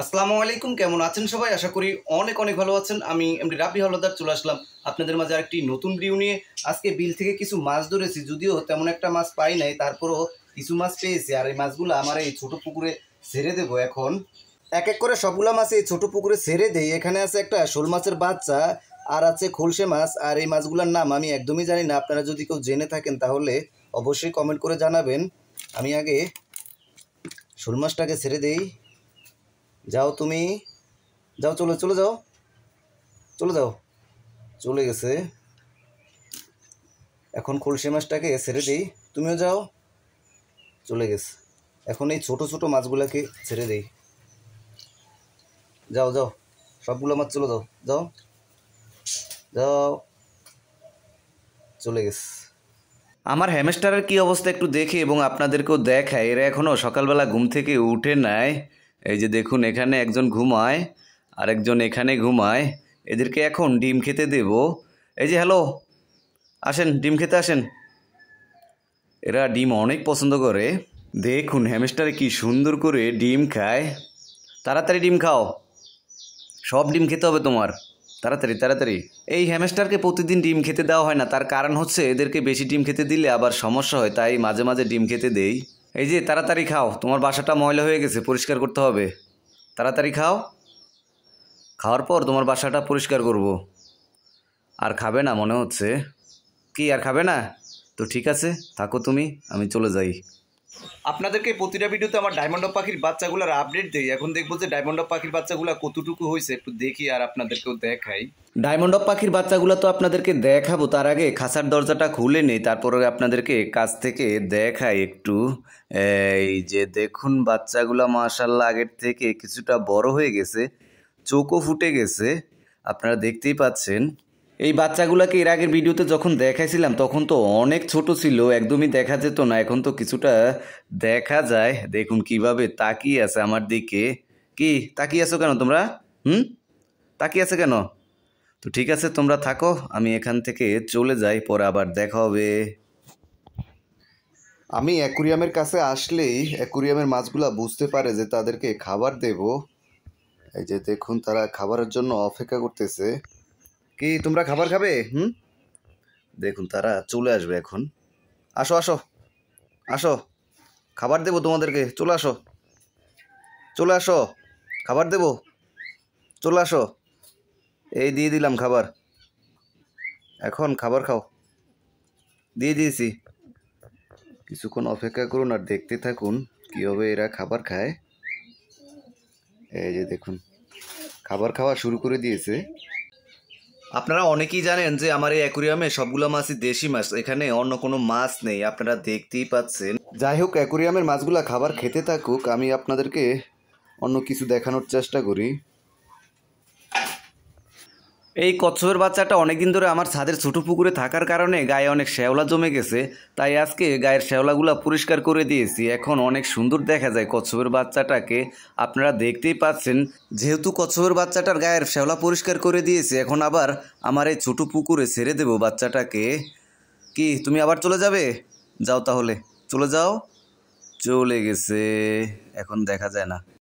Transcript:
আসসালামু আলাইকুম, কেমন আছেন সবাই? আশা করি অনেক অনেক ভালো আছেন। আমি এমডি রাব্বি হাওলাদার চলে আসলাম আপনাদের মাঝে আরেকটি নতুন ভিডিও নিয়ে। আজকে বিল থেকে কিছু মাছ ধরেছি, যদিও তেমন একটা মাছ পাই নাই, তারপরও কিছু মাছ পেয়েছি। আর এই মাছগুলো আমার এই ছোট পুকুরে ছেড়ে দেবো। এখন এক এক করে সবগুলো মাছ এই ছোট পুকুরে ছেড়ে দেই। এখানে আছে একটা শোল মাছের বাচ্চা, আর আছে খোলসে মাছ। আর এই মাছগুলোর নাম আমি একদমই জানি না। আপনারা যদি কেউ জেনে থাকেন তাহলে অবশ্যই কমেন্ট করে জানাবেন। আমি আগে শোল মাছটাকে ছেড়ে দেই। যাও তুমি, যাও, চলে চলে যাও, চলে যাও, চলে গেছে। এখন খোলসে মাছটাকে ছেড়ে দিই, তুমিও যাও, চলে গেছে। এখন এই ছোট ছোট মাছগুলোকে ছেড়ে দিই। যাও যাও, সবগুলো মাছ চলে যাও, যাও যাও, চলে গেছে। আমার হ্যামস্টারের কি অবস্থা একটু দেখি এবং আপনাদেরকেও দেখায়। এরা এখনও সকালবেলা ঘুম থেকে উঠে নাই। এই যে দেখুন, এখানে একজন ঘুমায়, আরেকজন এখানে ঘুমায়। এদেরকে এখন ডিম খেতে দেব। এই যে হ্যালো, আসেন ডিম খেতে আসেন। এরা ডিম অনেক পছন্দ করে। দেখুন হ্যামস্টারে কি সুন্দর করে ডিম খায়। তাড়াতাড়ি ডিম খাও, সব ডিম খেতে হবে তোমার, তাড়াতাড়ি তাড়াতাড়ি। এই হ্যামস্টারকে প্রতিদিন ডিম খেতে দেওয়া হয় না, তার কারণ হচ্ছে এদেরকে বেশি ডিম খেতে দিলে আবার সমস্যা হয়, তাই মাঝে মাঝে ডিম খেতে দেই। এই যে তাড়াতাড়ি খাও, তোমার বাসাটা ময়লা হয়ে গেছে, পরিষ্কার করতে হবে। তাড়াতাড়ি খাও, খাওয়ার পর তোমার বাসাটা পরিষ্কার করব। আর খাবে না মনে হচ্ছে, কি আর খাবে না? তো ঠিক আছে, থাকো তুমি, আমি চলে যাই। আপনাদেরকে প্রতিটা ভিডিওতে আমার ডায়মন্ড অফ পাখির বাচ্চাগুলোর আপডেট দিই। এখন দেখবো যে ডায়মন্ড অফ পাখির বাচ্চাগুলো কতটুকু হয়েছে, একটু দেখি আর আপনাদেরকেও দেখাই। ডায়মন্ড অফ পাখির বাচ্চাগুলো তো আপনাদেরকে দেখাবো, তার আগে খাঁচার দরজাটা খুলে নেই, তারপরে আপনাদেরকে কাছ থেকে দেখাই একটু। এই যে দেখুন, বাচ্চাগুলো মাশাআল্লাহ আগের থেকে কিছুটা বড় হয়ে গেছে, চোখও ফুটে গেছে, আপনারা দেখতেই পাচ্ছেন। এই বাচ্চাগুলোকে এর আগের ভিডিওতে যখন দেখাইছিলাম তখন তো অনেক ছোট ছিল, একদমই দেখা যেত না। এখন তো কিছুটা দেখা যায়। দেখুন কিভাবে তাকিয়ে আছে আমার দিকে। কি তাকিয়ে আছো কেন তোমরা? তাকিয়ে আছে কেন? তো ঠিক আছে, তোমরা থাকো, আমি এখান থেকে চলে যাই, পরে আবার দেখা হবে। আমি অ্যাকুরিয়ামের কাছে আসলেই অ্যাকুরিয়ামের মাছগুলা বুঝতে পারে যে তাদেরকে খাবার দেব। এই যে দেখুন, তারা খাবারের জন্য অপেক্ষা করতেছে। কি তোমরা খাবার খাবে? দেখুন তারা চলে আসবে এখন। আসো আসো আসো, খাবার দেবো তোমাদেরকে, চলে আসো, চলে আসো, খাবার দেবো, চলে আসো। এই দিয়ে দিলাম খাবার, এখন খাবার খাও, দিয়ে দিয়েছি। কিছুক্ষণ অপেক্ষা করুন আর দেখতে থাকুন কীভাবে এরা খাবার খায়। এই যে দেখুন, খাবার খাওয়া শুরু করে দিয়েছে। আপনারা অনেকেই জানেন যে আমার এই অ্যাকুরিয়ামে সবগুলো মাছই দেশি মাছ, এখানে অন্য কোনো মাছ নেই, আপনারা দেখতেই পাচ্ছেন। যাই হোক, অ্যাকুরিয়ামের মাছগুলা খাবার খেতে থাকুক, আমি আপনাদেরকে অন্য কিছু দেখানোর চেষ্টা করি। এই কচ্ছপের বাচ্চাটা অনেকদিন ধরে আমার ছাদের ছোটো পুকুরে থাকার কারণে গায়ে অনেক শ্যাওলা জমে গেছে, তাই আজকে গায়ের শ্যাওলাগুলো পরিষ্কার করে দিয়েছি। এখন অনেক সুন্দর দেখা যায় কচ্ছপের বাচ্চাটাকে, আপনারা দেখতেই পাচ্ছেন। যেহেতু কচ্ছপের বাচ্চাটার গায়ের শ্যাওলা পরিষ্কার করে দিয়েছি, এখন আবার আমার এই ছোটো পুকুরে ছেড়ে দেবো বাচ্চাটাকে। কি তুমি আবার চলে যাবে? যাও তাহলে, চলে যাও, চলে গেছে, এখন দেখা যায় না।